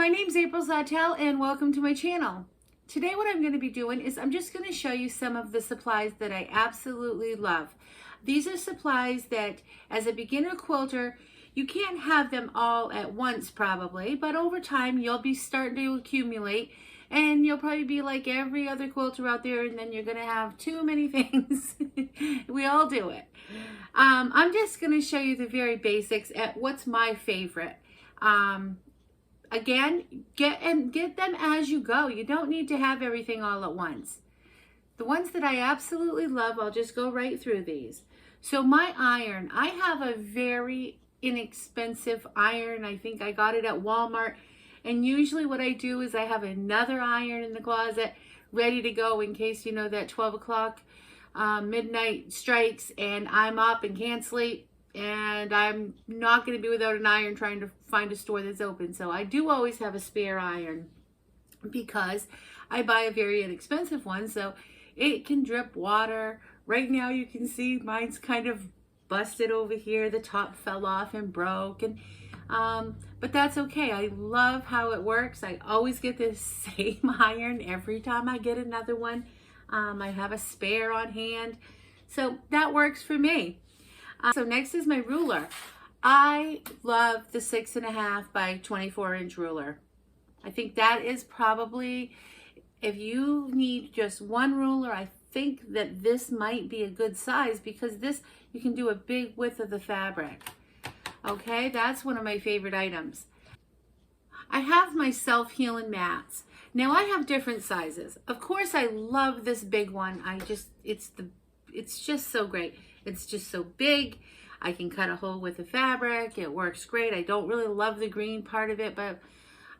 my name's April Zawtell and welcome to my channel. Today what I'm going to be doing is I'm just going to show you some of the supplies that I absolutely love. These are supplies that as a beginner quilter, you can't have them all at once probably, but over time you'll be starting to accumulate and you'll probably be like every other quilter out there, and then you're going to have too many things. We all do it. I'm just going to show you the very basics at what's my favorite. Again, get them as you go. You don't need to have everything all at once. The ones that I absolutely love, I'll just go right through these. So my iron, I have a very inexpensive iron. I think I got it at Walmart. And usually what I do is I have another iron in the closet ready to go in case, you know, that 12 o'clock midnight strikes and I'm up and can't sleep. And I'm not going to be without an iron trying to find a store that's open. So I do always have a spare iron because I buy a very inexpensive one, so it can drip water. Right now you can see mine's kind of busted over here. The top fell off and broke, and but that's okay. I love how it works. I always get the same iron every time I get another one. I have a spare on hand, so that works for me. So next is my ruler. I love the 6.5 by 24 inch ruler. I think that is probably, if you need just one ruler, I think that this might be a good size because this, you can do a big width of the fabric. Okay, that's one of my favorite items. I have my self-healing mats. Now I have different sizes. Of course I love this big one. It's just so great. It's just so big. I can cut a hole with the fabric. It works great. I don't really love the green part of it, but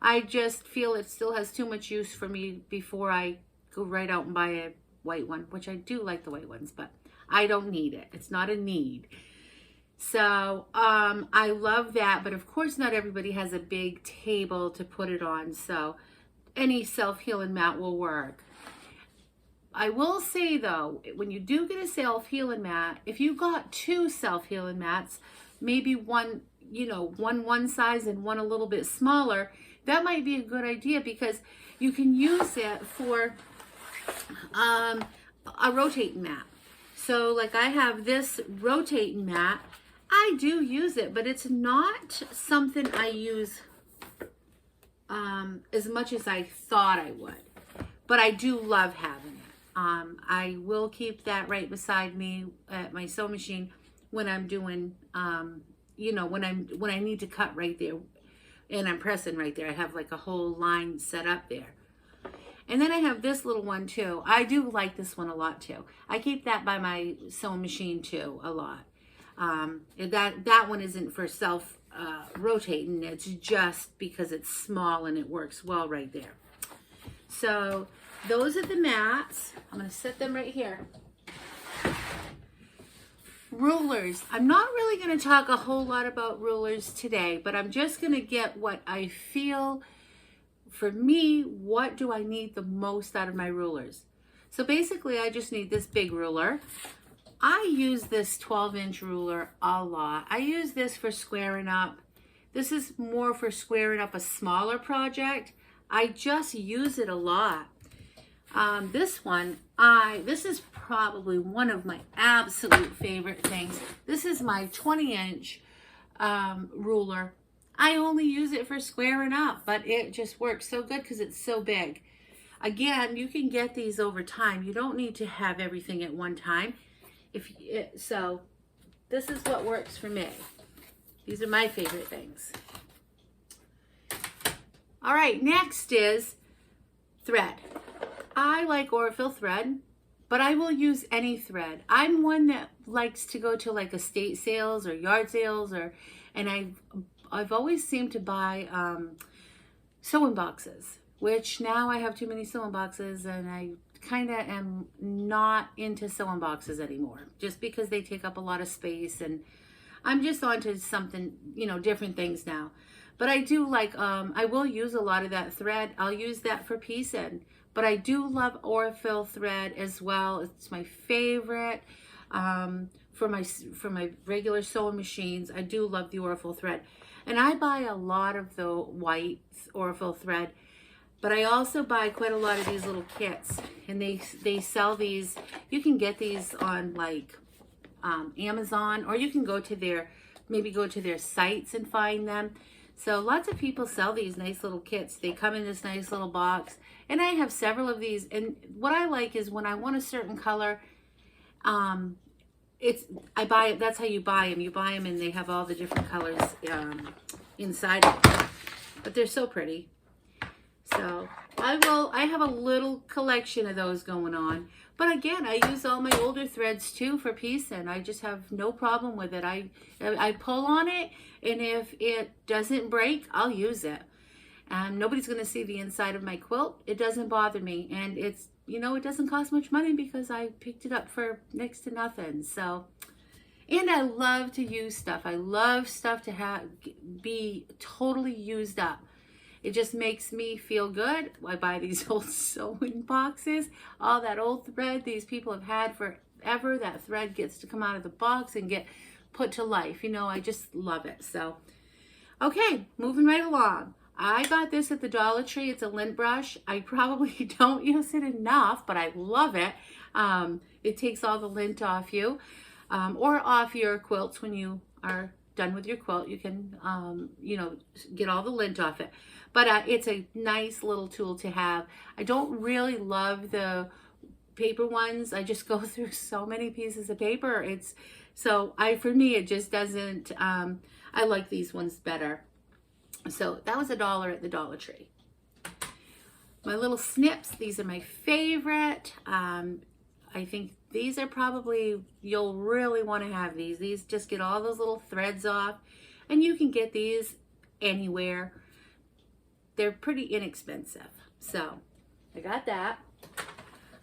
I just feel it still has too much use for me before I go right out and buy a white one, which I do like the white ones, but I don't need it. It's not a need. So I love that, but of course not everybody has a big table to put it on, so any self-healing mat will work. I will say though, when you do get a self-healing mat, if you got two self-healing mats, maybe one, you know, one size and one a little bit smaller, that might be a good idea because you can use it for a rotating mat. So like I have this rotating mat, I do use it, but it's not something I use as much as I thought I would, but I do love having it. I will keep that right beside me at my sewing machine when I'm doing, you know, when I need to cut right there and I'm pressing right there. I have like a whole line set up there. And then I have this little one too. I do like this one a lot too. I keep that by my sewing machine too a lot. That one isn't for self rotating. It's just because it's small and it works well right there. So those are the mats. I'm going to set them right here. Rulers. I'm not really going to talk a whole lot about rulers today, but I'm just going to get what I feel, for me, what do I need the most out of my rulers? So basically, I just need this big ruler. I use this 12-inch ruler a lot. I use this for squaring up. This is more for squaring up a smaller project. I just use it a lot. This one, this is probably one of my absolute favorite things. This is my 20-inch ruler. I only use it for squaring up, but it just works so good because it's so big. Again, you can get these over time. You don't need to have everything at one time. So this is what works for me. These are my favorite things. All right, next is thread. I like Orfil thread, but I will use any thread. I'm one that likes to go to like estate sales or yard sales, and I've always seemed to buy sewing boxes, which now I have too many sewing boxes and I kind of am not into sewing boxes anymore just because they take up a lot of space, and I'm just onto something, you know, different things now. But I do like, I will use a lot of that thread. I'll use that for piecing. But I do love Orfil thread as well. It's my favorite for my regular sewing machines. I do love the Orfil thread. And I buy a lot of the white Orville thread, but I also buy quite a lot of these little kits, and they sell these. You can get these on like Amazon, or you can go to their, maybe go to their sites and find them. So lots of people sell these nice little kits. They come in this nice little box, and I have several of these. And what I like is when I want a certain color, I buy it. That's how you buy them. You buy them, and they have all the different colors inside of them. But they're so pretty. So I have a little collection of those going on. But again, I use all my older threads too for piecing. I just have no problem with it. I pull on it, and if it doesn't break, I'll use it. Nobody's going to see the inside of my quilt. It doesn't bother me, and it's, you know, it doesn't cost much money because I picked it up for next to nothing. So, and I love to use stuff. I love stuff to be totally used up. It just makes me feel good. I buy these old sewing boxes, all that old thread these people have had forever. That thread gets to come out of the box and get put to life. You know, I just love it. So, okay, moving right along. I got this at the Dollar Tree. It's a lint brush. I probably don't use it enough, but I love it. It takes all the lint off you, or off your quilts when you are done with your quilt. You can, you know, get all the lint off it. But it's a nice little tool to have. I don't really love the paper ones. I just go through so many pieces of paper. For me, it just doesn't, I like these ones better. So that was $1 at the Dollar Tree. My little snips, these are my favorite. I think these are probably, you'll really want to have these. These just get all those little threads off, and you can get these anywhere. They're pretty inexpensive. So I got that.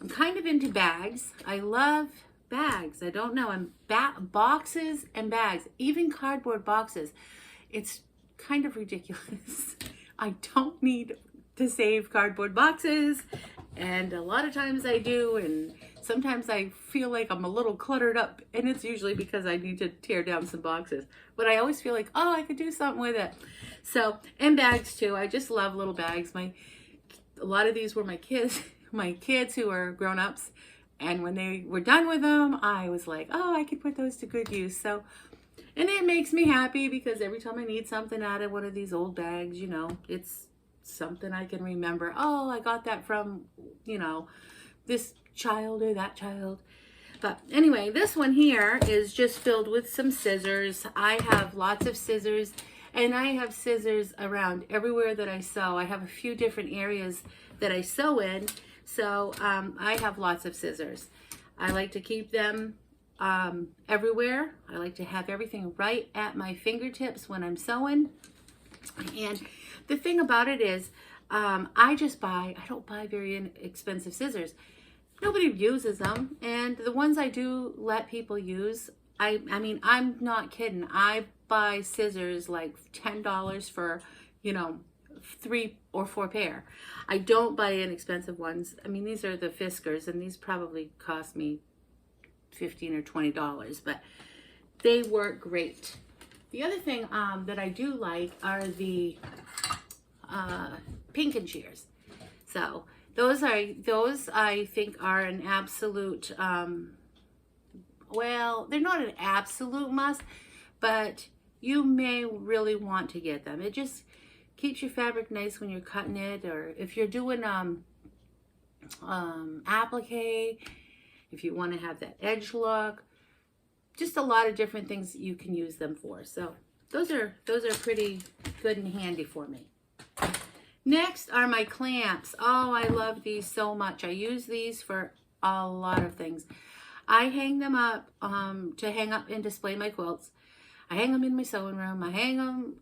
I'm kind of into bags. I love bags. I don't know. I'm boxes and bags, even cardboard boxes. It's kind of ridiculous. I don't need to save cardboard boxes, and a lot of times I do, and sometimes I feel like I'm a little cluttered up, and it's usually because I need to tear down some boxes. But I always feel like, oh, I could do something with it. So, and bags too. I just love little bags. A lot of these were my kids who are grown-ups, and when they were done with them, I was like, oh, I could put those to good use. So, and it makes me happy because every time I need something out of one of these old bags, you know, it's something I can remember. Oh, I got that from, you know, this child or that child. But anyway, this one here is just filled with some scissors. I have lots of scissors, and I have scissors around everywhere that I sew. I have a few different areas that I sew in, so I have lots of scissors. I like to keep them everywhere. I like to have everything right at my fingertips when I'm sewing. And the thing about it is, I don't buy very expensive scissors. Nobody uses them, and the ones I do let people use, I mean, I'm not kidding. I buy scissors like $10 for, you know, 3 or 4 pair. I don't buy inexpensive ones. I mean, these are the Fiskars, and these probably cost me $15 or $20, but they work great. The other thing that I do like are the Pinkin shears. So those I think are an absolute, well, they're not an absolute must, but you may really want to get them. It just keeps your fabric nice when you're cutting it, or if you're doing applique, if you want to have that edge look, just a lot of different things that you can use them for. So those are pretty good and handy for me. Next are my clamps. Oh, I love these so much. I use these for a lot of things. I hang them up to hang up and display my quilts. I hang them in my sewing room.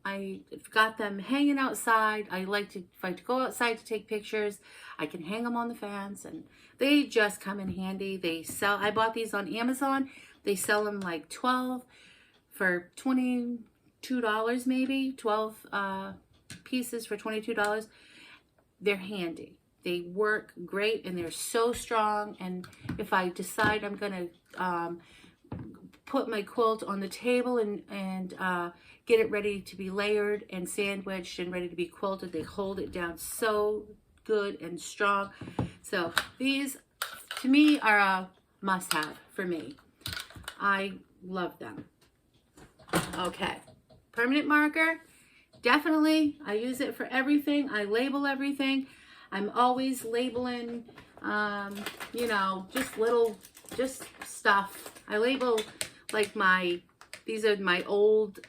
I've got them hanging outside. If I go outside to take pictures, I can hang them on the fence, and they just come in handy. I bought these on Amazon. They sell them like 12 for $22 maybe, 12 pieces for $22. They're handy. They work great, and they're so strong. And if I decide I'm gonna put my quilt on the table and get it ready to be layered and sandwiched and ready to be quilted. They hold it down so good and strong. So these, to me, are a must-have for me. I love them. Okay, permanent marker. Definitely, I use it for everything. I label everything. I'm always labeling, you know, just stuff. I label like these are my old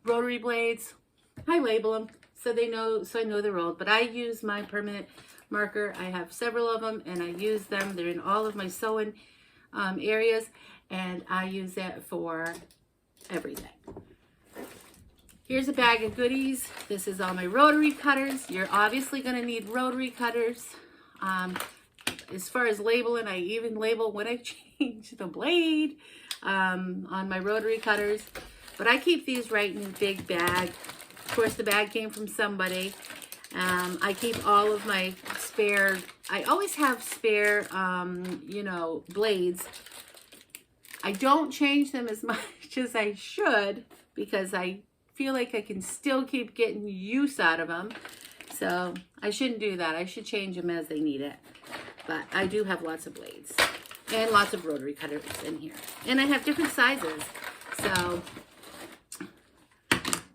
rotary blades. I label them so I know they're old. But I use my permanent marker. I have several of them and I use them. They're in all of my sewing areas, and I use it for everything. Here's a bag of goodies. This is all my rotary cutters. You're obviously going to need rotary cutters. As far as labeling, I even label when I change the blade on my rotary cutters. But I keep these right in a big bag. Of course, the bag came from somebody. I keep all of my spare, I always have spare, you know, blades. I don't change them as much as I should because I feel like I can still keep getting use out of them. So I shouldn't do that. I should change them as they need it. But I do have lots of blades and lots of rotary cutters in here. And I have different sizes. So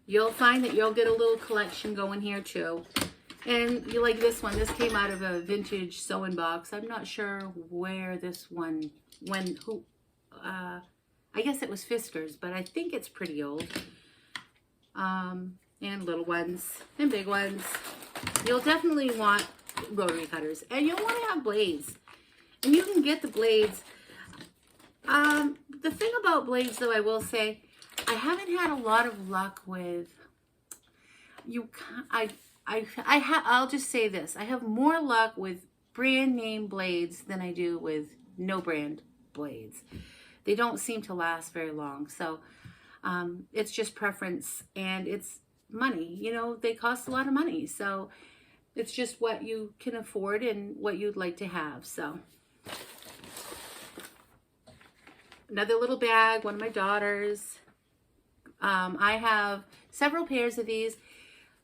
you'll find that you'll get a little collection going here too. And you like this one. This came out of a vintage sewing box. I'm not sure where this one, I guess it was Fisker's, but I think it's pretty old. And little ones and big ones. You'll definitely want rotary cutters, and you'll want to have blades, and you can get the blades. The thing about blades, though, I will say, I haven't had a lot of luck with I'll just say this: I have more luck with brand name blades than I do with no brand blades. They don't seem to last very long, so it's just preference, and it's money. You know, they cost a lot of money, so it's just what you can afford and what you'd like to have. So another little bag, one of my daughters. I have several pairs of these.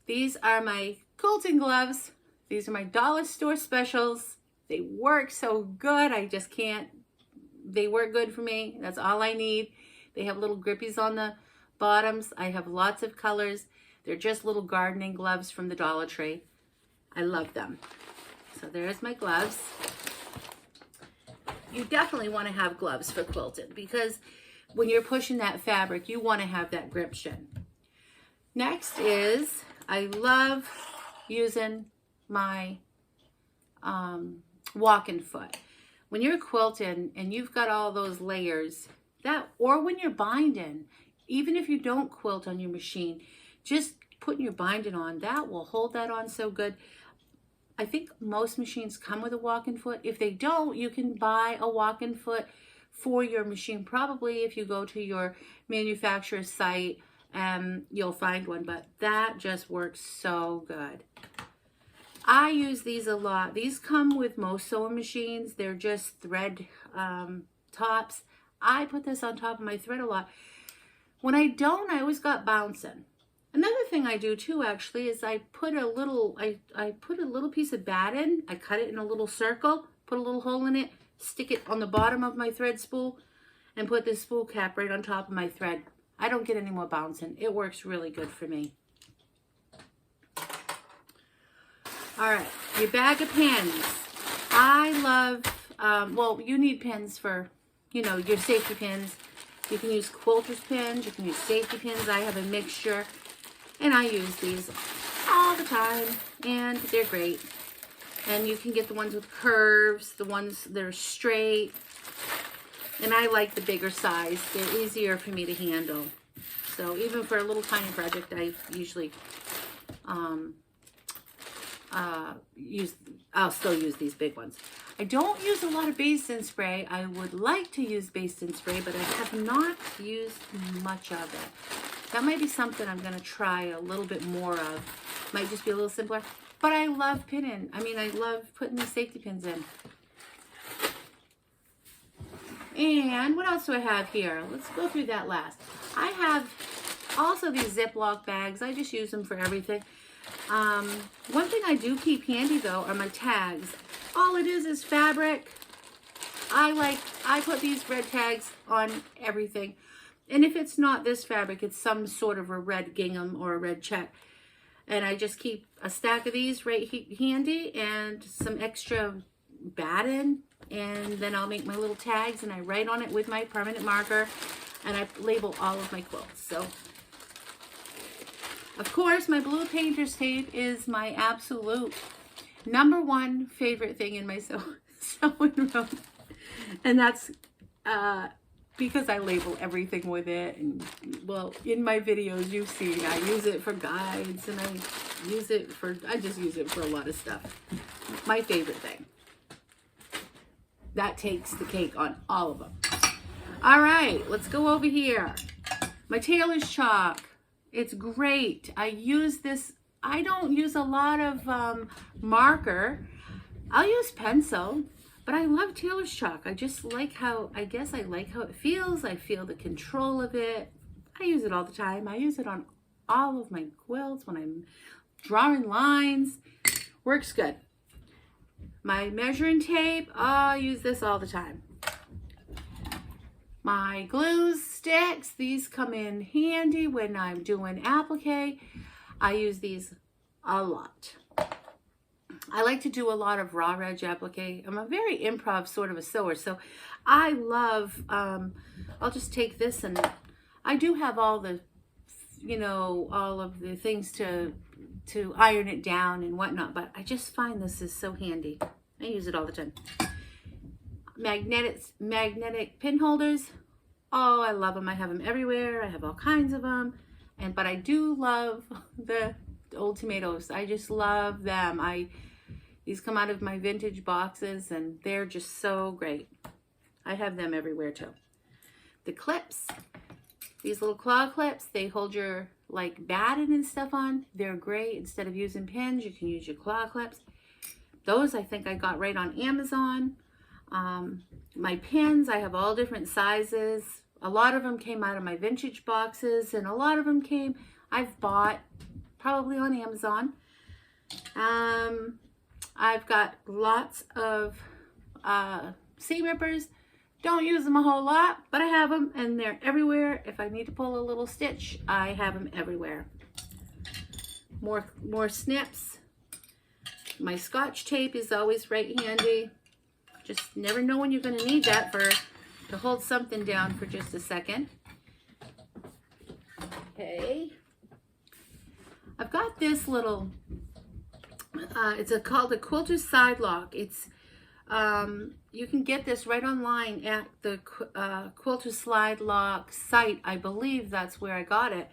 These are my quilting gloves. These are my dollar store specials. They work so good. I just can't. They work good for me. That's all I need. They have little grippies on the bottoms. I have lots of colors. They're just little gardening gloves from the Dollar Tree. I love them. So there's my gloves. You definitely want to have gloves for quilting because when you're pushing that fabric, you want to have that gription. Next is, I love using my walking foot. When you're quilting and you've got all those layers, or when you're binding, even if you don't quilt on your machine, just putting your binding on, that will hold that on so good. I think most machines come with a walking foot. If they don't, you can buy a walking foot for your machine. Probably if you go to your manufacturer's site, you'll find one, but that just works so good. I use these a lot. These come with most sewing machines. They're just thread tops. I put this on top of my thread a lot. When I don't, I always got bouncing. Another thing I do too, actually, is I put a little, I put a little piece of batting. I cut it in a little circle, put a little hole in it, stick it on the bottom of my thread spool, and put this spool cap right on top of my thread. I don't get any more bouncing. It works really good for me. All right, your bag of pins. I love, well, you need pins for, you know, your safety pins. You can use quilter's pins, you can use safety pins. I have a mixture, and I use these all the time, and they're great. And you can get the ones with curves, the ones that are straight, and I like the bigger size. They're easier for me to handle. So even for a little tiny project, I usually I'll still use these big ones. I don't use a lot of basin spray. I would like to use basin spray, but I have not used much of it. That might be something I'm going to try a little bit more of. Might just be a little simpler. But I love pinning. I mean, I love putting the safety pins in. And what else do I have here? Let's go through that last. I have also these Ziploc bags. I just use them for everything. One thing I do keep handy though are my tags. All it is fabric. I put these red tags on everything. And if it's not this fabric, it's some sort of a red gingham or a red check. And I just keep a stack of these right handy and some extra batten. And then I'll make my little tags and I write on it with my permanent marker. And I label all of my quilts. So, of course, my blue painter's tape is my absolute #1 favorite thing in my sewing room. And that's because I label everything with it. And, well, in my videos you've seen, I use it for guides and I just use it for a lot of stuff. My favorite thing. That takes the cake on all of them. All right, let's go over here. My tailor's chalk. It's great. I use this. I don't use a lot of marker. I'll use pencil, but I love tailor's chalk. I just like how, I guess I like how it feels. I feel the control of it. I use it all the time. I use it on all of my quilts when I'm drawing lines. Works good. My measuring tape, I use this all the time. My glue sticks, these come in handy when I'm doing applique. I use these a lot. I like to do a lot of raw edge applique. I'm a very improv sort of a sewer, so I love, I'll just take this and I do have all the, you know, all of the things to iron it down and whatnot, but I just find this is so handy. I use it all the time. Magnetic pin holders. Oh, I love them. I have them everywhere. I have all kinds of them. But I do love the old tomatoes. I just love them. These come out of my vintage boxes and they're just so great. I have them everywhere too. The clips, these little claw clips, they hold your like batten and stuff on. They're great. Instead of using pins, you can use your claw clips. Those I think I got right on Amazon. My pins, I have all different sizes. A lot of them came out of my vintage boxes and a lot of them I've bought probably on Amazon. I've got lots of seam rippers. Don't use them a whole lot, but I have them and they're everywhere. If I need to pull a little stitch, I have them everywhere. More snips. My Scotch tape is always right handy. Just never know when you're going to need that to hold something down for just a second. Okay. I've got this little, it's called a quilter side lock. It's, you can get this right online at the quilter slide lock site. I believe that's where I got it.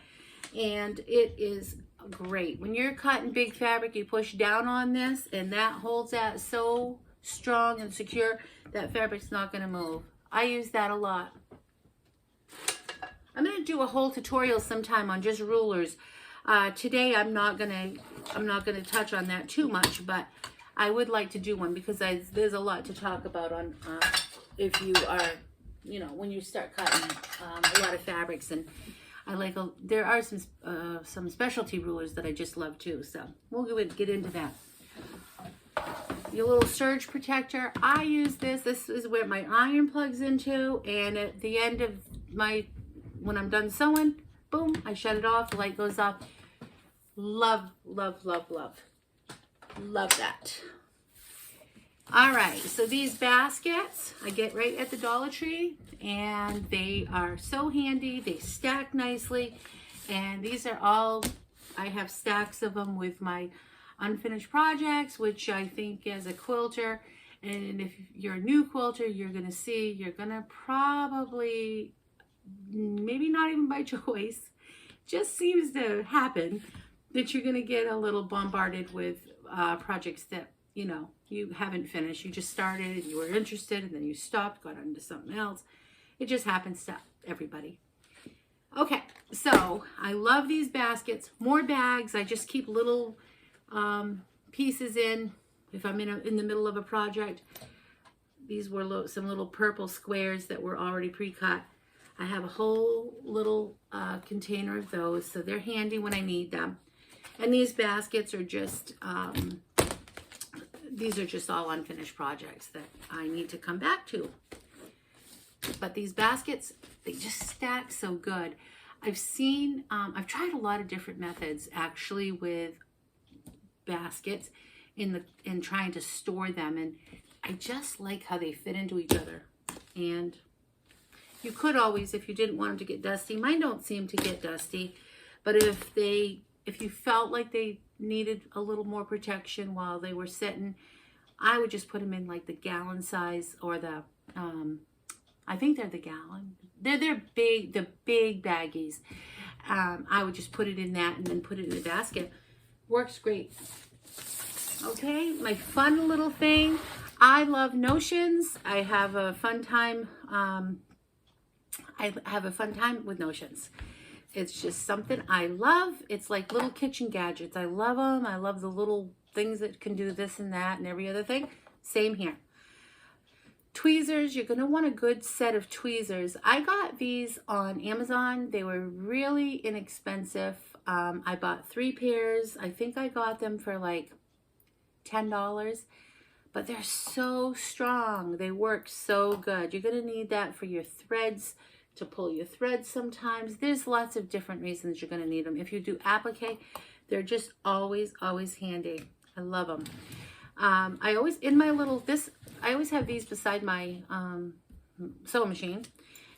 And it is great. When you're cutting big fabric, you push down on this and that holds that so strong and secure that fabric's not going to move. I use that a lot. I'm going to do a whole tutorial sometime on just rulers. Today I'm not going to touch on that too much, but I would like to do one because there's a lot to talk about on if you are, you know, when you start cutting a lot of fabrics. And there are some specialty rulers that I just love too, so we'll get into that. Your little surge protector, I use this. This is where my iron plugs into, and at the end of when I'm done sewing, boom, I shut it off, the light goes off. Love, love, love, love. Love that. All right, so these baskets I get right at the Dollar Tree, and they are so handy. They stack nicely, and these are all, I have stacks of them with my unfinished projects, which I think as a quilter, and if you're a new quilter, you're gonna probably, maybe not even by choice, just seems to happen that you're gonna get a little bombarded with projects that, you know, you haven't finished. You just started and you were interested and then you stopped, got into something else. It just happens to everybody. Okay, so I love these baskets. More bags. I just keep little pieces in if I'm in the middle of a project. these were some little purple squares that were already pre-cut. I have a whole little container of those, so they're handy when I need them. And these baskets are just, these are just all unfinished projects that I need to come back to. But these baskets, they just stack so good. I've seen, I've tried a lot of different methods actually with baskets in trying to store them, and I just like how they fit into each other. And you could always, if you didn't want them to get dusty, mine don't seem to get dusty, but if you felt like they needed a little more protection while they were sitting, I would just put them in like the gallon size, or the I think they're the gallon. They're big, the big baggies. I would just put it in that and then put it in the basket. Works great. Okay, my fun little thing. I love notions. I have a fun time. I have a fun time with notions. It's just something I love. It's like little kitchen gadgets. I love them. I love the little things that can do this and that and every other thing. Same here. Tweezers, you're going to want a good set of tweezers. I got these on Amazon. They were really inexpensive. I bought 3 pairs. I think I got them for like $10, but they're so strong. They work so good. You're going to need that for your threads, to pull your threads sometimes. There's lots of different reasons you're going to need them. If you do applique, they're just always handy. I love them. I always, in my little, I always have these beside my sewing machine,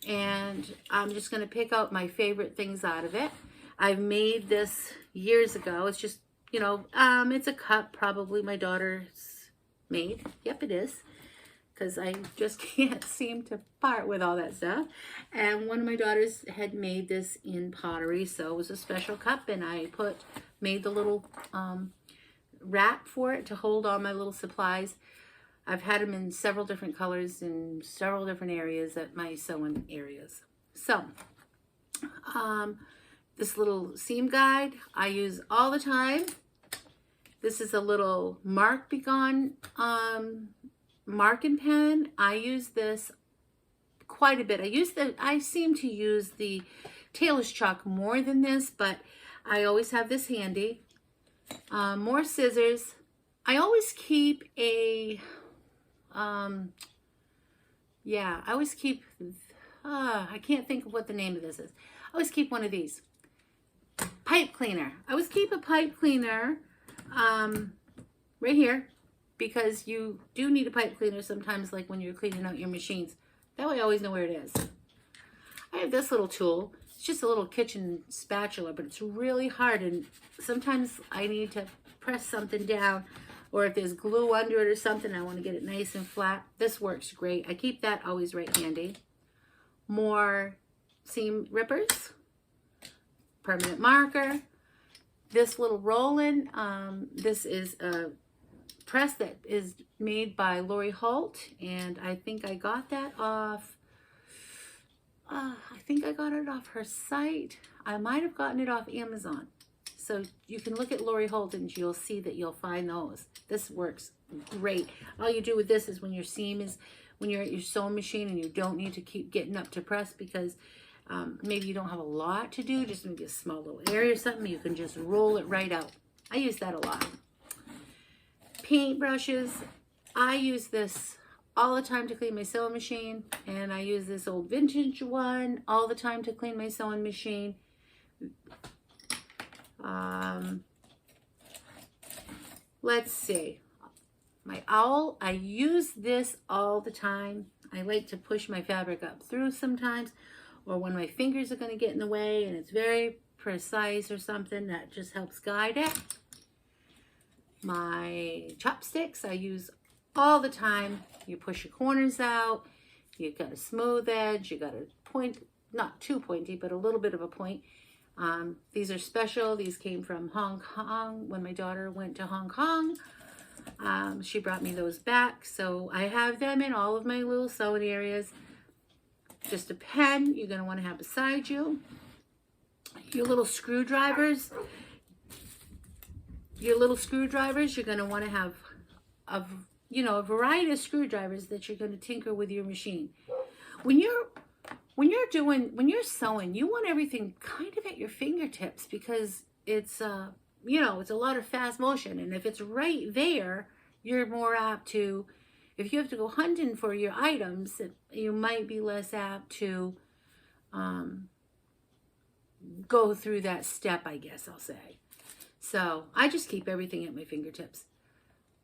and I'm just going to pick out my favorite things out of it. I've made this years ago. It's just, you know, it's a cup probably my daughter's made. Yep, it is. Because I just can't seem to part with all that stuff. And one of my daughters had made this in pottery, so it was a special cup, and I made the little wrap for it to hold all my little supplies. I've had them in several different colors in several different areas at my sewing areas. So, this little seam guide I use all the time. This is a little Mark Begon marking pen. I use this quite a bit. I seem to use the tailor's chalk more than this, but I always have this handy. More scissors. I always keep a I always keep I can't think of what the name of this is. I always keep one of these. Pipe cleaner. I always keep a pipe cleaner right here, because you do need a pipe cleaner sometimes, like when you're cleaning out your machines. That way I always know where it is. I have this little tool. It's just a little kitchen spatula, but it's really hard, and sometimes I need to press something down, or if there's glue under it or something, I want to get it nice and flat. This works great. I keep that always right handy. More seam rippers, permanent marker, this little roll-in. This is a press that is made by Lori Holt, and I think I got that off her site. I might have gotten it off Amazon. So you can look at Lori Holt and you'll see that you'll find those. This works great. All you do with this is when your seam is, when you're at your sewing machine and you don't need to keep getting up to press because maybe you don't have a lot to do, just maybe a small little area or something, you can just roll it right out. I use that a lot. Paint brushes. I use this all the time to clean my sewing machine, and I use this old vintage one all the time to clean my sewing machine. Let's see. My owl, I use this all the time. I like to push my fabric up through sometimes, or when my fingers are going to get in the way and it's very precise or something, that just helps guide it. My chopsticks I use all the time. You push your corners out, you've got a smooth edge, you got a point, not too pointy, but a little bit of a point. These are special. These came from Hong Kong when my daughter went to Hong Kong. She brought me those back, so I have them in all of my little sewing areas. Just a pen you're going to want to have beside you. Your little screwdrivers. You're going to want to have you know, a variety of screwdrivers that you're going to tinker with your machine. When you're sewing, you want everything kind of at your fingertips because it's you know, it's a lot of fast motion, and if it's right there, you're more apt to, if you have to go hunting for your items, you might be less apt to go through that step, I guess I'll say. So I just keep everything at my fingertips.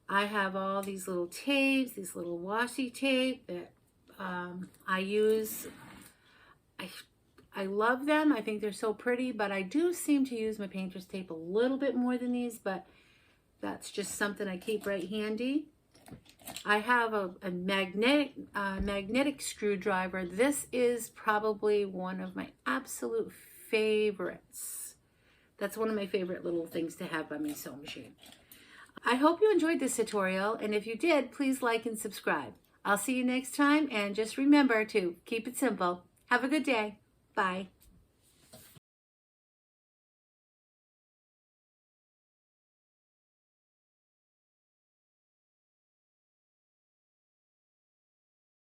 I have all these little tapes, these little washi tape that I use. I love them. I think they're so pretty, but I do seem to use my painter's tape a little bit more than these, but that's just something I keep right handy. I have a magnetic screwdriver. This is probably one of my absolute favorites. That's one of my favorite little things to have by my sewing machine. I hope you enjoyed this tutorial, and if you did, please like and subscribe. I'll see you next time, and just remember to keep it simple. Have a good day. Bye.